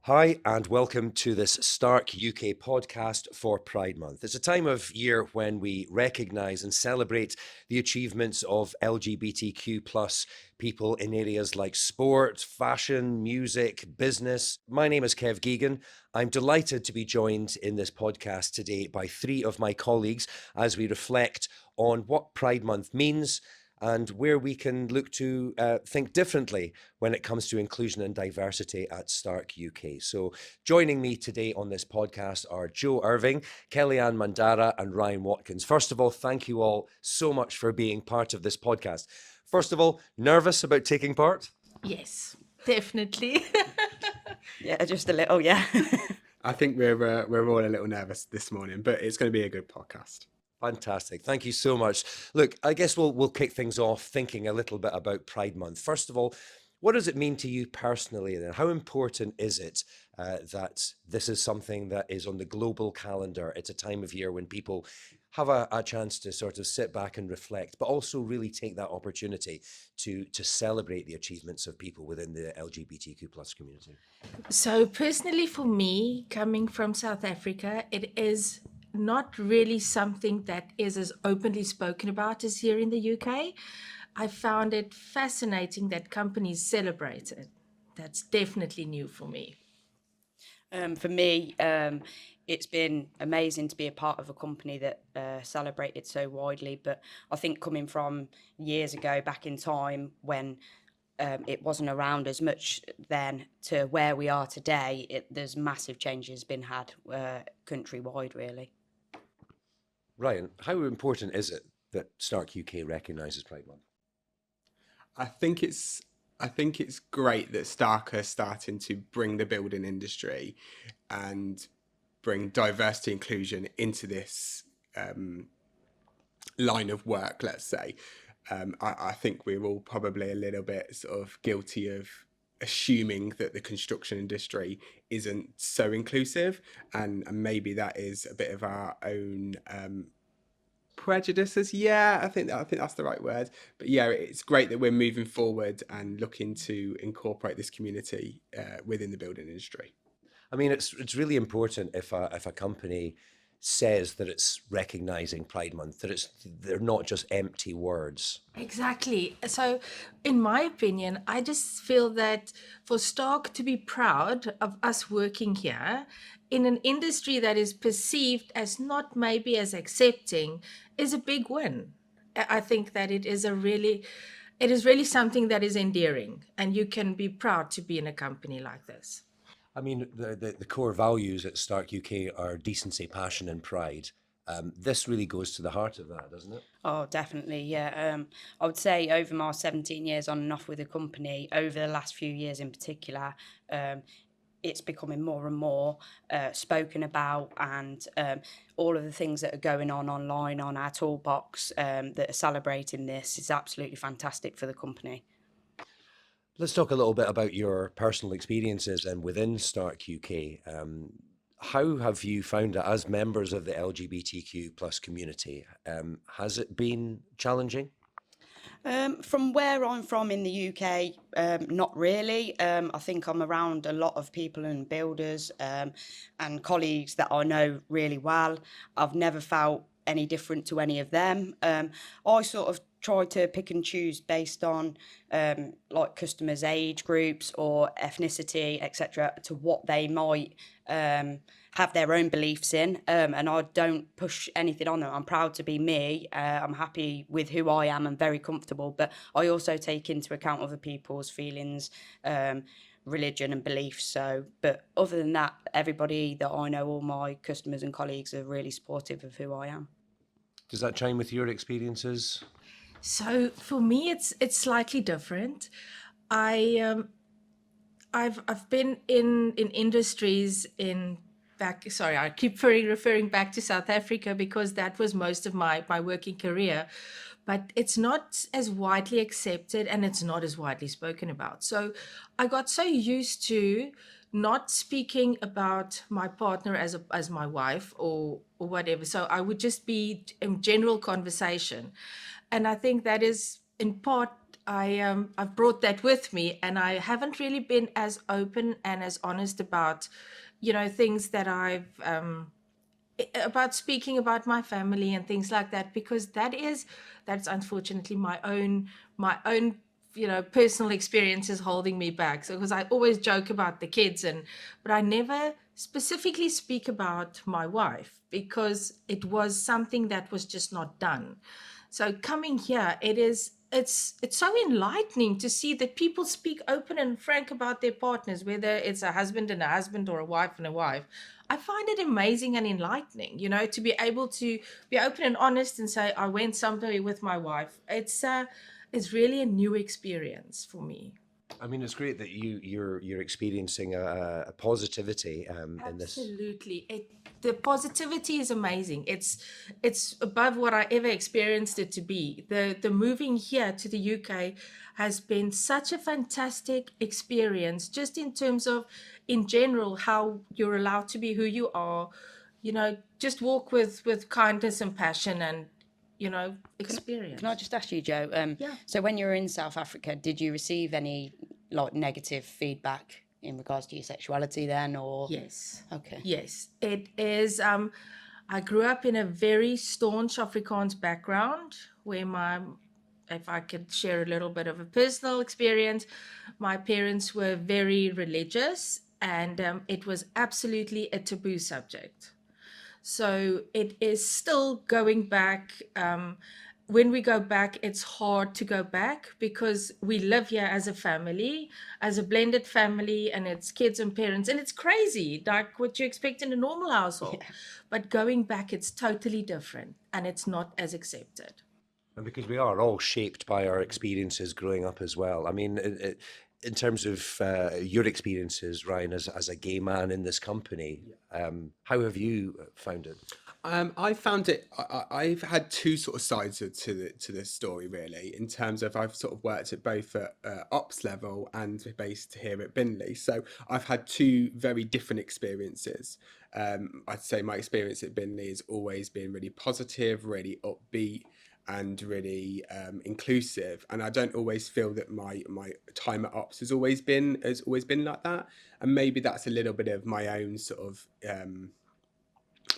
Hi, and welcome to this Stark UK podcast for Pride Month. It's a time of year when we recognise and celebrate the achievements of LGBTQ plus people in areas like sport, fashion, music, business. My name is Kev Geegan. I'm delighted to be joined in this podcast today by three of my colleagues as we reflect on what Pride Month means and where we can look to think differently when it comes to inclusion and diversity at Stark UK. So joining me today on this podcast are Joe Irving, Kellyanne Mandara and Ryan Watkins. First of all, thank you all so much for being part of this podcast. First of all, nervous about taking part? Yes, definitely. Yeah, just a little, yeah. I think we're all a little nervous this morning, but it's going to be a good podcast. Fantastic. Thank you so much. Look, I guess we'll kick things off thinking a little bit about Pride Month. First of all, what does it mean to you personally, and how important is it that this is something that is on the global calendar? It's a time of year when people have a chance to sort of sit back and reflect, but also really take that opportunity to celebrate the achievements of people within the LGBTQ plus community. So personally for me, coming from South Africa, it is not really something that is as openly spoken about as here in the UK. I found it fascinating that companies celebrate it. That's definitely new for me. For me, it's been amazing to be a part of a company that celebrated so widely. But I think coming from years ago, back in time when it wasn't around as much then to where we are today, there's massive changes been had countrywide, really. Ryan, how important is it that Stark UK recognises Pride Month? I think it's great that Stark are starting to bring the building industry and bring diversity inclusion into this line of work, let's say. I think we're all probably a little bit sort of guilty of assuming that the construction industry isn't so inclusive, and maybe that is a bit of our own prejudices. I think that's the right word. But yeah, it's great that we're moving forward and looking to incorporate this community within the building industry. I mean, it's really important if a company says that it's recognizing Pride Month, that they're not just empty words. Exactly. So, in my opinion, I just feel that for Stark to be proud of us working here in an industry that is perceived as not maybe as accepting is a big win. I think that it is really something that is endearing, and you can be proud to be in a company like this. I mean, the core values at Stark UK are decency, passion, and pride. This really goes to the heart of that, doesn't it? Oh, definitely, yeah. I would say over my 17 years on and off with the company, over the last few years in particular, it's becoming more and more spoken about, and all of the things that are going on online on our toolbox that are celebrating this is absolutely fantastic for the company. Let's talk a little bit about your personal experiences and within Stark UK. How have you found it as members of the LGBTQ plus community? Has it been challenging? From where I'm from in the UK, not really. I think I'm around a lot of people and builders and colleagues that I know really well. I've never felt any different to any of them. I sort of try to pick and choose based on like customers' age groups or ethnicity, etc., to what they might have their own beliefs in, and I don't push anything on them. I'm proud to be me. I'm happy with who I am and very comfortable, but I also take into account other people's feelings, religion and beliefs. So, but other than that, everybody that I know, all my customers and colleagues are really supportive of who I am. Does that chime with your experiences? So for me, it's slightly different. I've been in industries in back. Sorry, I keep referring back to South Africa because that was most of my working career, but it's not as widely accepted and it's not as widely spoken about. So I got so used to not speaking about my partner as my wife or whatever. So I would just be in general conversation. And I think that is in part I've brought that with me, and I haven't really been as open and as honest about, things that about speaking about my family and things like that, because that's unfortunately my own personal experiences holding me back. So because I always joke about the kids, but I never specifically speak about my wife because it was something that was just not done. So coming here, it's so enlightening to see that people speak open and frank about their partners, whether it's a husband and a husband or a wife and a wife. I find it amazing and enlightening, to be able to be open and honest and say I went somewhere with my wife. It's really a new experience for me. I mean, it's great that you're experiencing a positivity in this. Absolutely. The positivity is amazing. It's above what I ever experienced it to be. The moving here to the UK has been such a fantastic experience, just in terms of, in general, how you're allowed to be who you are, just walk with kindness and passion and, experience. Can I just ask you, Joe? Yeah. So when you were in South Africa, did you receive any negative feedback in regards to your sexuality then, or? Yes. Okay. Yes, it is. I grew up in a very staunch Afrikaans background where if I could share a little bit of a personal experience, my parents were very religious, and it was absolutely a taboo subject. So it is still going back. When we go back, it's hard to go back because we live here as a family, as a blended family, and it's kids and parents, and it's crazy, like what you expect in a normal household. But going back, it's totally different, and it's not as accepted. And because we are all shaped by our experiences growing up as well. I mean, in terms of your experiences, Ryan, as a gay man in this company, how have you found it? I found it. I've had two sort of sides to this story, really. In terms of, I've sort of worked at both at ops level and based here at Binley. So I've had two very different experiences. I'd say my experience at Binley has always been really positive, really upbeat, and really inclusive. And I don't always feel that my time at ops has always been like that. And maybe that's a little bit of my own sort of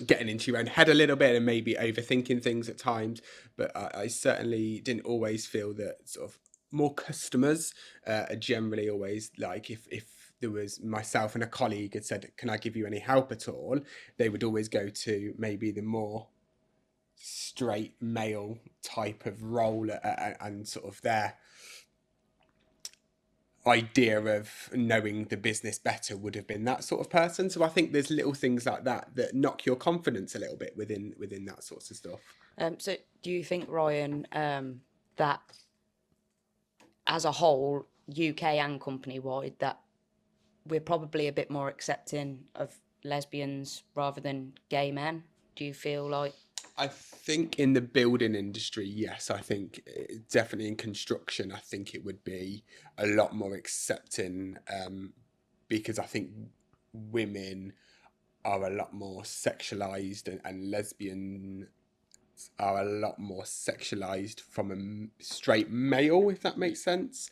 getting into your own head a little bit and maybe overthinking things at times. But I certainly didn't always feel that sort of more customers are generally always like, if there was myself and a colleague had said, can I give you any help at all? They would always go to maybe the more straight male type of role and sort of their idea of knowing the business better would have been that sort of person. So I think there's little things like that that knock your confidence a little bit within that sorts of stuff. So do you think, Ryan, that as a whole, UK and company wide, that we're probably a bit more accepting of lesbians rather than gay men? Do you feel like? I think in the building industry, yes. I think definitely in construction, I think it would be a lot more accepting, because I think women are a lot more sexualized, and lesbian are a lot more sexualized from a straight male, if that makes sense.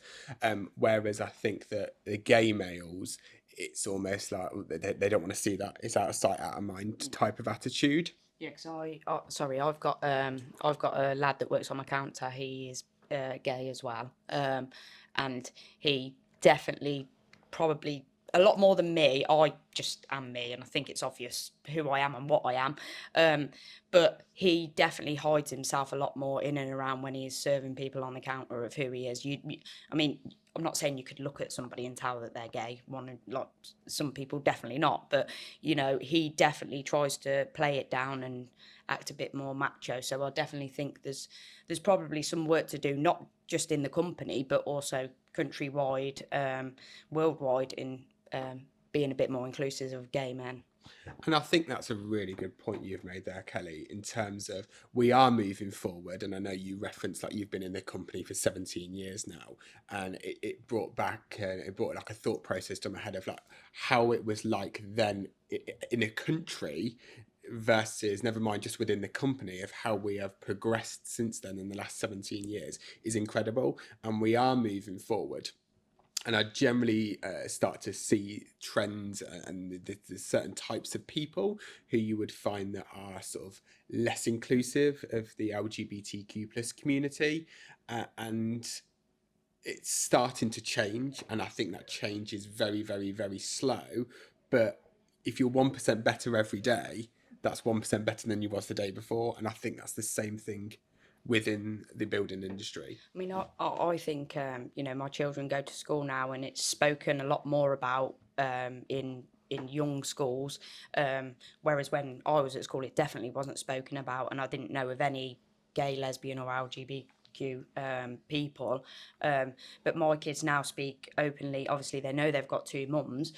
Whereas I think that the gay males, it's almost like they don't want to see that. It's out of sight, out of mind type of attitude. Yeah, because I've got a lad that works on my counter. He is gay as well, and he definitely, probably a lot more than me. I just am me, and I think it's obvious who I am and what I am. But he definitely hides himself a lot more in and around when he is serving people on the counter of who he is. I mean, I'm not saying you could look at somebody and tell that they're gay. Like some people, definitely not. But he definitely tries to play it down and act a bit more macho. So I definitely think there's probably some work to do, not just in the company, but also countrywide, worldwide, in being a bit more inclusive of gay men. And I think that's a really good point you've made there, Kelly, in terms of we are moving forward. And I know you referenced like you've been in the company for 17 years now, and it brought like a thought process to my head of like how it was like then in a country versus, never mind just within the company, of how we have progressed since then in the last 17 years is incredible, and we are moving forward. And I generally start to see trends, and there's certain types of people who you would find that are sort of less inclusive of the LGBTQ plus community, and it's starting to change. And I think that change is very, very, very slow. But if you're 1% better every day, that's 1% better than you was the day before. And I think that's the same thing within the building industry. I mean, I think, my children go to school now, and it's spoken a lot more about in young schools, whereas when I was at school, it definitely wasn't spoken about, and I didn't know of any gay, lesbian or LGBTQ people. But my kids now speak openly. Obviously, they know they've got two mums.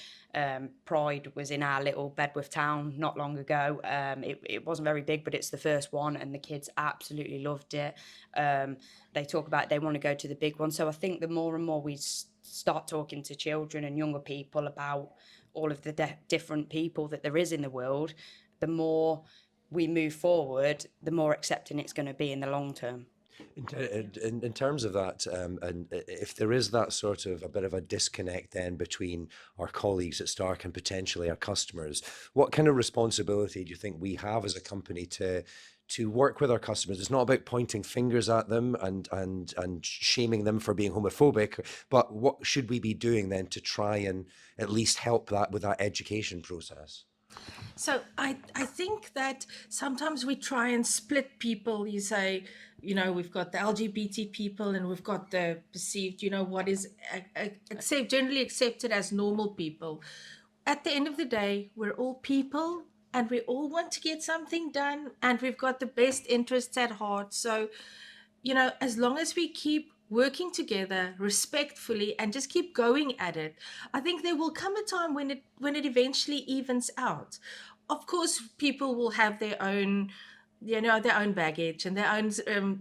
Pride was in our little Bedworth town not long ago. It wasn't very big, but it's the first one, and the kids absolutely loved it. They talk about they want to go to the big one. So I think the more and more we start talking to children and younger people about all of the different people that there is in the world, the more we move forward, the more accepting it's going to be in the long term. In terms of that, and if there is that sort of a bit of a disconnect then between our colleagues at Stark and potentially our customers, what kind of responsibility do you think we have as a company to work with our customers? It's not about pointing fingers at them and shaming them for being homophobic, but what should we be doing then to try and at least help that with that education process? So I think that sometimes we try and split people. You say, we've got the LGBT people and we've got the perceived, what is generally accepted as normal people. At the end of the day, we're all people and we all want to get something done, and we've got the best interests at heart. So, as long as we keep working together respectfully and just keep going at it, I think there will come a time when it eventually evens out. Of course, people will have their own baggage and their own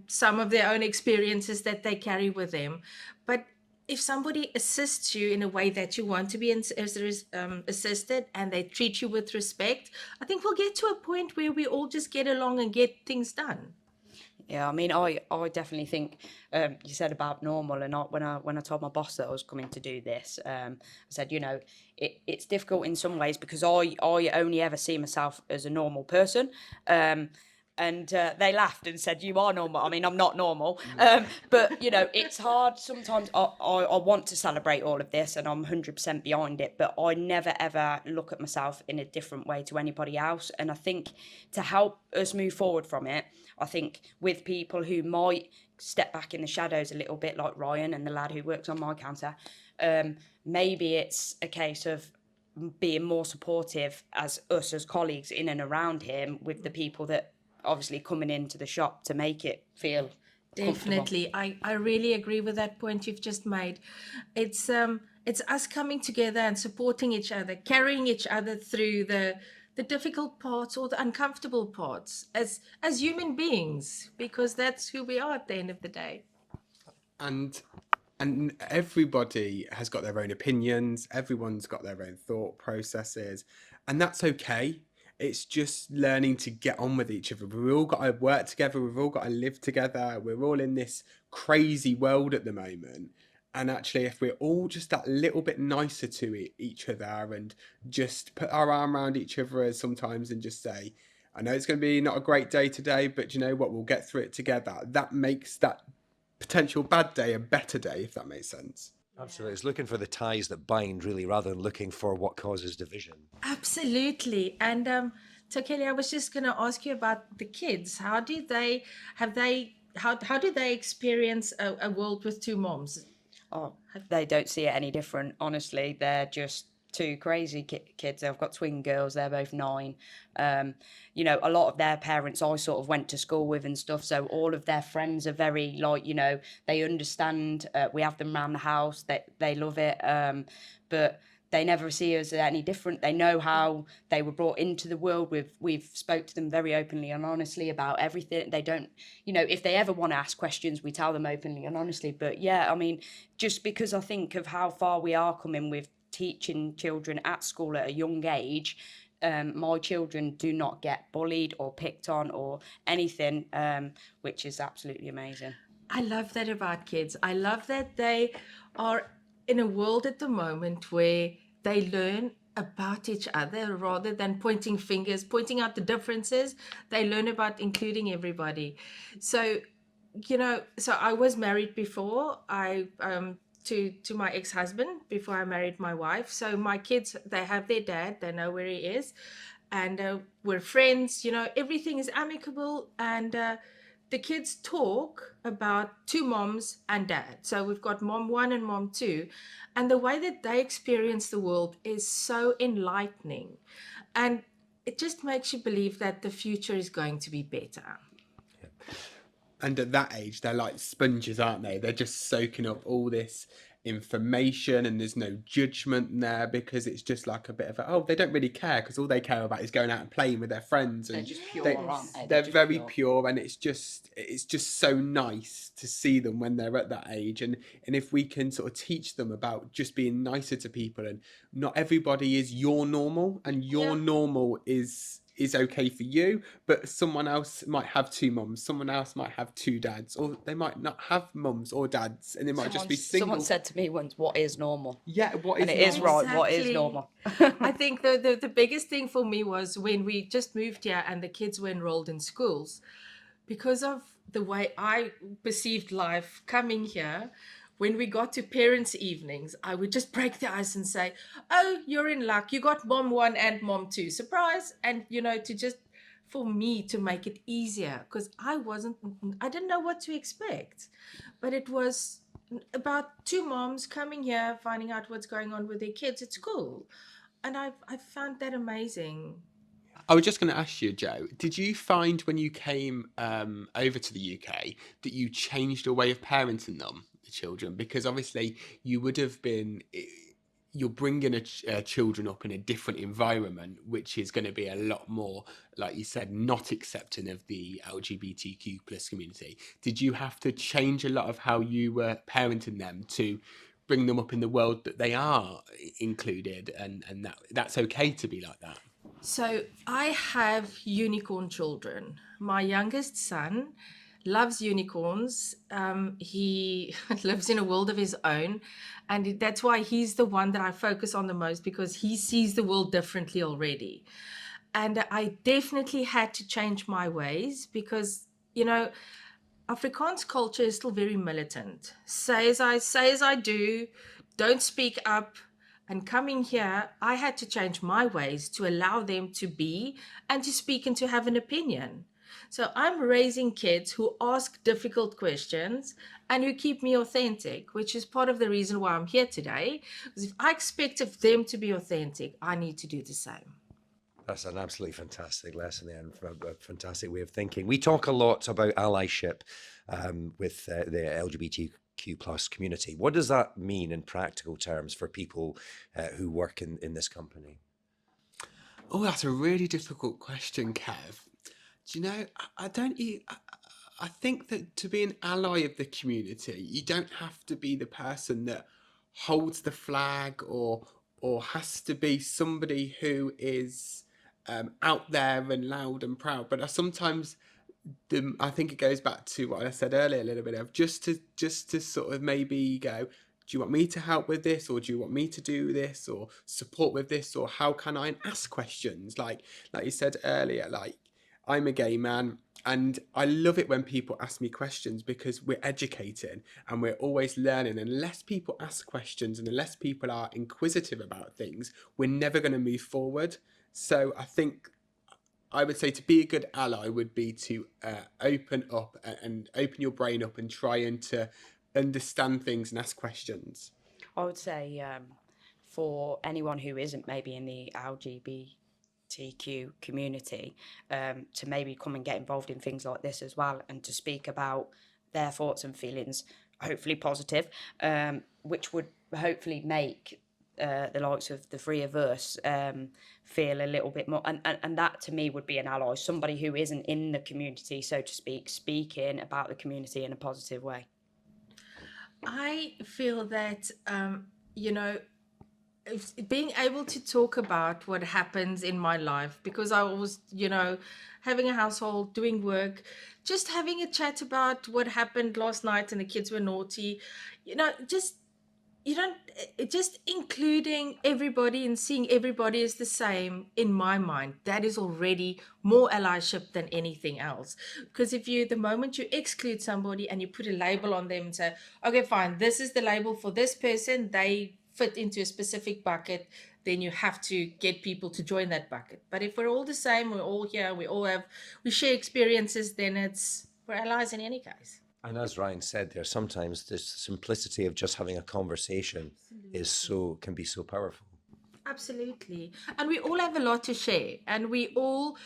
some of their own experiences that they carry with them. But if somebody assists you in a way that you want to be assisted, and they treat you with respect, I think we'll get to a point where we all just get along and get things done. Yeah, I mean, I definitely think you said about normal, and when I told my boss that I was coming to do this, I said, it's difficult in some ways because I only ever see myself as a normal person. And they laughed and said, "You are normal." I mean, I'm not normal, but it's hard sometimes. I want to celebrate all of this, and I'm 100% behind it. But I never ever look at myself in a different way to anybody else. And I think to help us move forward from it, I think with people who might step back in the shadows a little bit, like Ryan and the lad who works on my counter, maybe it's a case of being more supportive as us as colleagues in and around him with the people that obviously coming into the shop to make it feel Definitely. I really agree with that point you've just made. It's us coming together and supporting each other, carrying each other through the difficult parts or the uncomfortable parts as human beings, because that's who we are at the end of the day. And everybody has got their own opinions, everyone's got their own thought processes, and that's okay. It's just learning to get on with each other. We've all got to work together. We've all got to live together. We're all in this crazy world at the moment. And actually, if we're all just that little bit nicer to each other and just put our arm around each other sometimes and just say, I know it's going to be not a great day today, but you know what? We'll get through it together. That makes that potential bad day a better day, if that makes sense. Absolutely. It's looking for the ties that bind, really, rather than looking for what causes division. Absolutely. And so Kelly, I was just going to ask you about the kids. How do they experience a world with two moms? Oh, they don't see it any different. Honestly, they're just two crazy kids. I've got twin girls. They're both 9. A lot of their parents I sort of went to school with and stuff. So all of their friends are very they understand. We have them around the house. They love it. But they never see us any different. They know how they were brought into the world. We've spoke to them very openly and honestly about everything. They don't, if they ever want to ask questions, we tell them openly and honestly. But yeah, I mean, just because I think of how far we are coming with teaching children at school at a young age, my children do not get bullied or picked on or anything, which is absolutely amazing. I love that about kids. I love that they are in a world at the moment where they learn about each other rather than pointing fingers, pointing out the differences. They learn about including everybody. So, so I was married before I to my ex-husband before I married my wife. So my kids, they have their dad, they know where he is, and we're friends. Everything is amicable, and the kids talk about two moms and dad. So we've got mom one and mom two, and the way that they experience the world is so enlightening, and it just makes you believe that the future is going to be better. And at that age, they're like sponges, aren't they? They're just soaking up all this information, and there's no judgment there, because it's just like a bit of they don't really care, because all they care about is going out and playing with their friends. And They're just pure, aren't they? They're just very pure, and it's just so nice to see them when they're at that age. And if we can sort of teach them about just being nicer to people, and not everybody is your normal, and your normal is okay for you, but someone else might have two mums, someone else might have two dads, or they might not have mums or dads, and they might just be single. Someone said to me once, "What is normal?" Yeah, what is and it normal? is right. What is normal? I think the biggest thing for me was when we just moved here and the kids were enrolled in schools, because of the way I perceived life coming here. When we got to parents' evenings, I would just break the ice and say, "Oh, you're in luck. You got mom one and mom two. Surprise!" And to just, for me, to make it easier, because I didn't know what to expect, but it was about two moms coming here, finding out what's going on with their kids at school, and I found that amazing. I was just going to ask you, Joe, did you find when you came over to the UK that you changed your way of parenting them, the children? Because obviously you would have been, you're bringing children up in a different environment, which is going to be a lot more, like you said, not accepting of the LGBTQ plus community. Did you have to change a lot of how you were parenting them to bring them up in the world that they are included, and that's okay to be like that? So I have unicorn children. My youngest son loves unicorns. He lives in a world of his own, and that's why he's the one that I focus on the most, because he sees the world differently already. And I definitely had to change my ways, because Afrikaans culture is still very militant. Say as I do, don't speak up. And coming here, I had to change my ways to allow them to be and to speak and to have an opinion. So I'm raising kids who ask difficult questions and who keep me authentic, which is part of the reason why I'm here today. Because if I expect of them to be authentic, I need to do the same. That's an absolutely fantastic lesson there, and a fantastic way of thinking. We talk a lot about allyship with the LGBTQ plus community. What does that mean in practical terms for people who work in this company? Oh, that's a really difficult question, Kev. Do you know, I think that to be an ally of the community, you don't have to be the person that holds the flag, or has to be somebody who is out there and loud and proud. But sometimes I think it goes back to what I said earlier a little bit of just to sort of maybe go, do you want me to help with this, or do you want me to do this, or support with this, or how can I ask questions? Like you said earlier, like, I'm a gay man, and I love it when people ask me questions, because we're educating and we're always learning. And unless people ask questions, and unless people are inquisitive about things, we're never going to move forward. So I think I would say to be a good ally would be to open up and open your brain up and try and to understand things and ask questions. I would say for anyone who isn't maybe in the LGBTQ community, to maybe come and get involved in things like this as well, and to speak about their thoughts and feelings, hopefully positive, which would hopefully make the likes of the three of us feel a little bit more, and that to me would be an ally, somebody who isn't in the community, so to speak, speaking about the community in a positive way. I feel that, being able to talk about what happens in my life, because I was, having a household, doing work, just having a chat about what happened last night and the kids were naughty, just you don't just including everybody and seeing everybody as the same. In my mind, that is already more allyship than anything else, because the moment you exclude somebody and you put a label on them and say, okay, fine, this is the label for this person, they fit into a specific bucket, then you have to get people to join that bucket. But if we're all the same, we're all here, we share experiences, then we're allies in any case. And as Ryan said there, sometimes the simplicity of just having a conversation can be so powerful. Absolutely. And we all have a lot to share, and we're all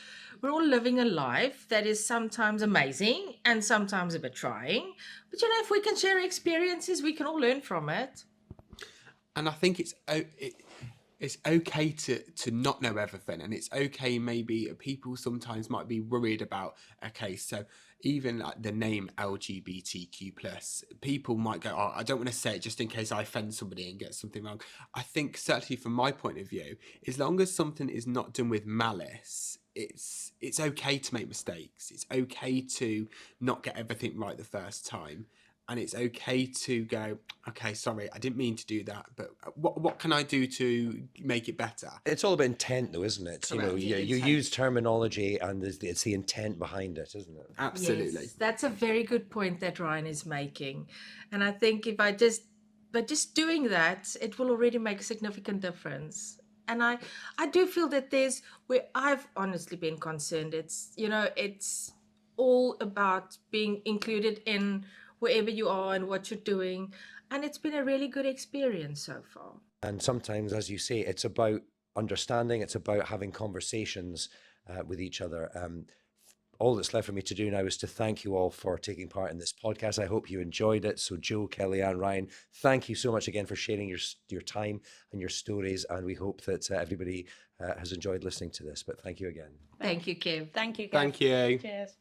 living a life that is sometimes amazing and sometimes a bit trying. But if we can share experiences, we can all learn from it. And I think it's okay to not know everything, and it's okay, maybe people sometimes might be worried about, okay, so even like the name LGBTQ plus, people might go, oh, I don't want to say it just in case I offend somebody and get something wrong. I think certainly from my point of view, as long as something is not done with malice, it's okay to make mistakes. It's okay to not get everything right the first time. And it's okay to go, okay, sorry, I didn't mean to do that, but what can I do to make it better? It's all about intent, though, isn't it? Correct. You use terminology, and it's the intent behind it, isn't it? Absolutely. Yes, that's a very good point that Ryan is making. And I think by just doing that, it will already make a significant difference. And I do feel that where I've honestly been concerned, it's all about being included in wherever you are and what you're doing. And it's been a really good experience so far. And sometimes, as you say, it's about understanding, it's about having conversations with each other. All that's left for me to do now is to thank you all for taking part in this podcast. I hope you enjoyed it. So Joe, Kellyanne, Ryan, thank you so much again for sharing your time and your stories. And we hope that everybody has enjoyed listening to this. But thank you again. Thank you, Kev. Thank you, Kev. Thank you. Cheers.